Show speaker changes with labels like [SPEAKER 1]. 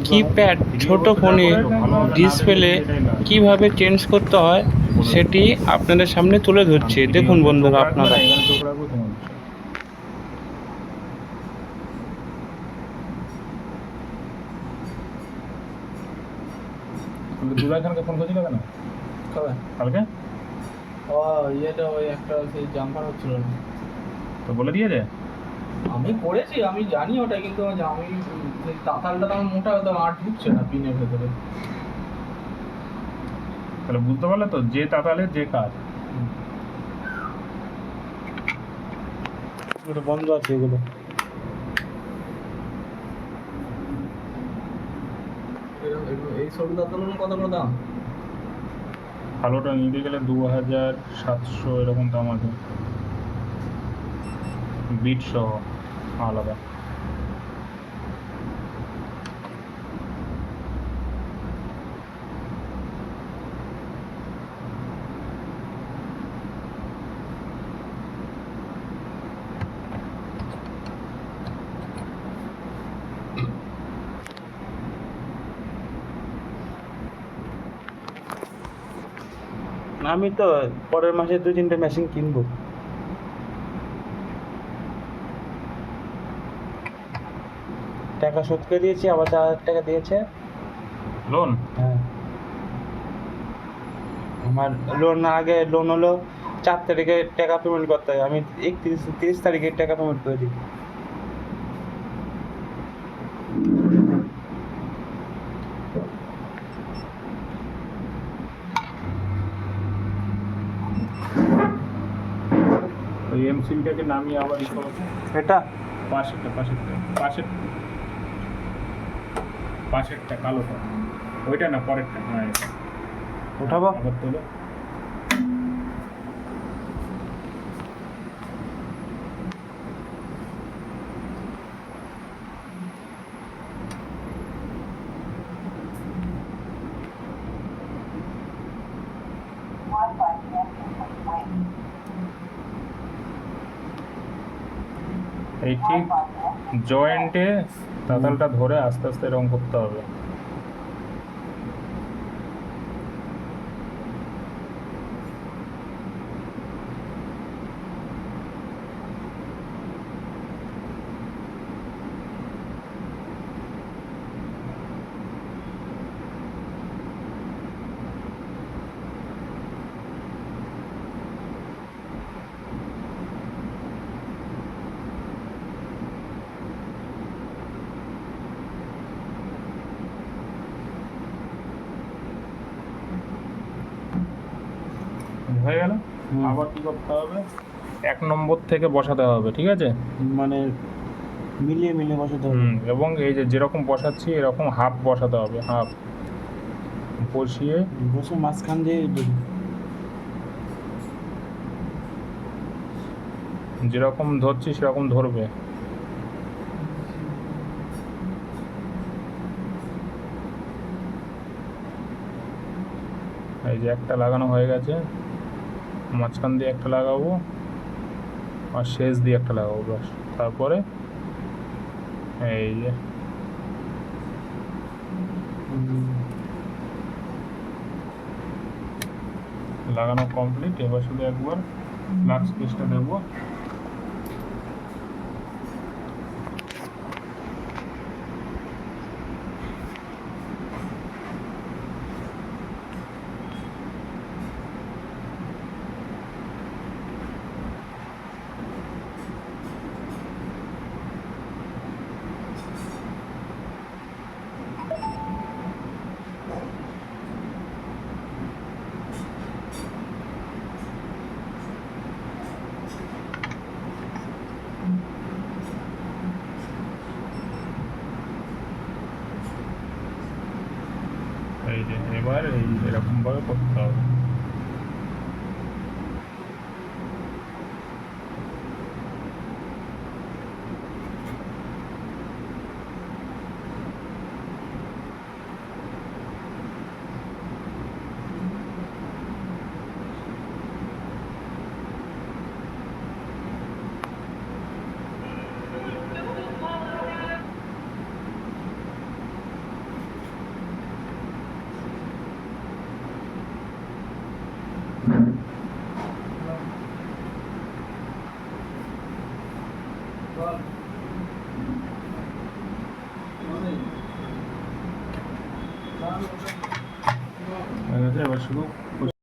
[SPEAKER 1] Keypad ছোট ফোনে display কিভাবে চেঞ্জ করতে হয় সেটি আপনাদের সামনে তুলে ধরছি। দেখুন বন্ধুরা আপনারা।
[SPEAKER 2] দুলাই খানকে ফোন করছিল কেন?
[SPEAKER 3] কবে?
[SPEAKER 2] কালকে
[SPEAKER 3] ও ইয়েটা ওই একটা সেই জাম্পার হচ্ছিল না।
[SPEAKER 2] তো বলে দিয়েছে?
[SPEAKER 3] আমি করেছি, আমি জানি ওটা, কিন্তু আমি সেই তাতালটা তো আমার মোটা হতো, আর ঢুকছে না পিনের ভেতরে।
[SPEAKER 2] তাহলে বুঝতে পারলে তো, যে তাতালের যে কাজ।
[SPEAKER 1] বন্ধ আছে এগুলো।
[SPEAKER 3] এই সরু তাতালের কত করে দাম?
[SPEAKER 2] ভালোটা নিতে গেলে 2700 এরকম দাম আছে, বিট সহ আলাদা।
[SPEAKER 1] আমি তো পরের মাসে 2-3টে মেশিন কিনবো। টাকা শোধ করে দিয়েছি, আবার 4,000 টাকা দিয়েছে
[SPEAKER 2] লোন?
[SPEAKER 1] হ্যাঁ, আমার লোন আগে লোন হলো 4 তারিখে টাকা পেমেন্ট করতে হয়, আমি 30 তারিখে টাকা পেমেন্ট করে দিই।
[SPEAKER 2] ওই এমসিবিটাকে নামিয়ে আবার
[SPEAKER 1] এটা
[SPEAKER 2] পাশেরটা কালোটা, ওইটা না পরেরটা। হ্যাঁ,
[SPEAKER 1] উঠাবো।
[SPEAKER 2] আবার তোলো। এই ঠিক জয়েন্টে তাতালটা ধরে আস্তে আস্তে এরকম করতে হবে। হয়ে গেল। আবার কি করতে হবে, 1 নম্বর থেকে বসাতে হবে, ঠিক আছে?
[SPEAKER 1] মানে মিলিয়ে মিলিয়ে বসাতে হবে।
[SPEAKER 2] এবং এই যে যেরকম বসাচ্ছি এরকম হাফ বসাতে হবে, হাফ বসিয়ে
[SPEAKER 1] বসে মাঝখান দিয়ে
[SPEAKER 2] যেরকম ধরছি সেরকম ধরবে। এই যে একটা লাগানো হয়ে গেছে, মাঝখান দিয়ে একটা লাগাবো আর শেষ দিয়ে একটা লাগাবো, ব্যাস। তারপরে এই যে লাগানো কমপ্লিট। এবার শুধু একবার লাক্স পিসটা দেবো। এই যে এবার এই এরকমভাবে করতে হবে। এবার শুধু